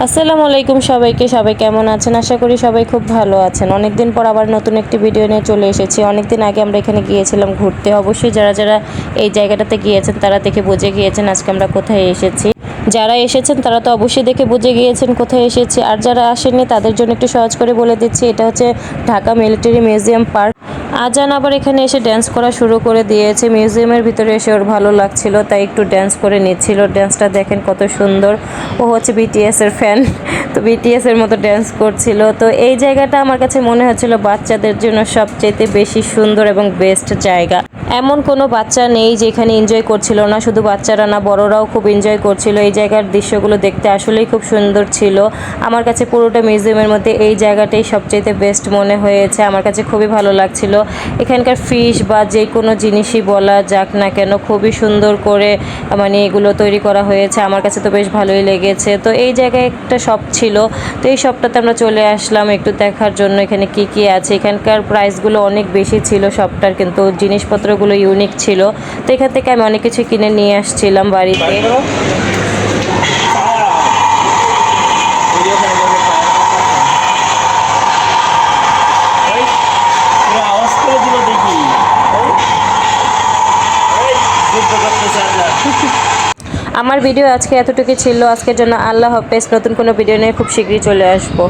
আসসালামু আলাইকুম সবাইকে। সবাই কেমন আছেন? আশা করি সবাই খুব ভালো আছেন। অনেকদিন পর আবার নতুন একটি ভিডিও নিয়ে চলে এসেছি। অনেকদিন আগে আমরা এখানে গিয়েছিলাম ঘুরতে। অবশ্যই যারা যারা এই জায়গাটাতে গিয়েছেন তারা দেখে বুঝে গিয়েছেন আজকে আমরা কোথায় এসেছি। যারা এসেছেন তারা তো অবশ্যই দেখে বুঝে গিয়েছেন কোথায় এসেছি। আর যারা আসেননি তাদের জন্য একটু সহজ করে বলে দিচ্ছি, এটা হচ্ছে ঢাকা মিলিটারি মিউজিয়াম পার্ক। আজান আবার এখানে এসে ড্যান্স করা শুরু করে দিয়েছে। মিউজিয়ামের ভিতরে এসে ওর ভালো লাগছিল, তাই একটু ড্যান্স করে নিচ্ছিল। ড্যান্সটা দেখেন কত সুন্দর। ও হচ্ছে বিটিএস এর ফ্যান, তো বিটিএস এর মতো ড্যান্স করছিল। তো এই জায়গাটা আমার কাছে মনে হচ্ছিল বাচ্চাদের জন্য সবচেয়ে বেশি সুন্দর এবং বেস্ট জায়গা। এমন কোনো বাচ্চা নেই যেখানে এনজয় করছিল না। শুধু বাচ্চারা না, বড়রাও খুব এনজয় করছিল। এই জায়গার দৃশ্যগুলো দেখতে আসলেই খুব সুন্দর ছিল। আমার কাছে পুরোটা মিউজিয়ামের মধ্যে এই জায়গাটাই সবচেয়ে বেস্ট মনে হয়েছে। আমার কাছে খুবই ভালো লাগছিল। এখানকার ফিশ বা যে কোনো জিনিসই বলা যাক না কেন, খুবই সুন্দর করে মানে এগুলো তৈরি করা হয়েছে। আমার কাছে তো বেশ ভালোই লেগেছে। তো এই জায়গায় একটা শপ ছিল, তো এই শপটাতে আমরা চলে আসলাম একটু দেখার জন্য এখানে কি কি আছে। এখানকার প্রাইসগুলো অনেক বেশি ছিল শপটার, কিন্তু জিনিসপত্রগুলো ইউনিক ছিল। তো এখান থেকে আমি অনেক কিছু কিনে নিয়ে আসছিলাম বাড়িতে। আমার ভিডিও আজকে এতটুকু ছিল। আজকের জন্য আল্লাহ হাফেজ। নতুন কোনো ভিডিও নিয়ে খুব শীঘ্রই চলে আসবো।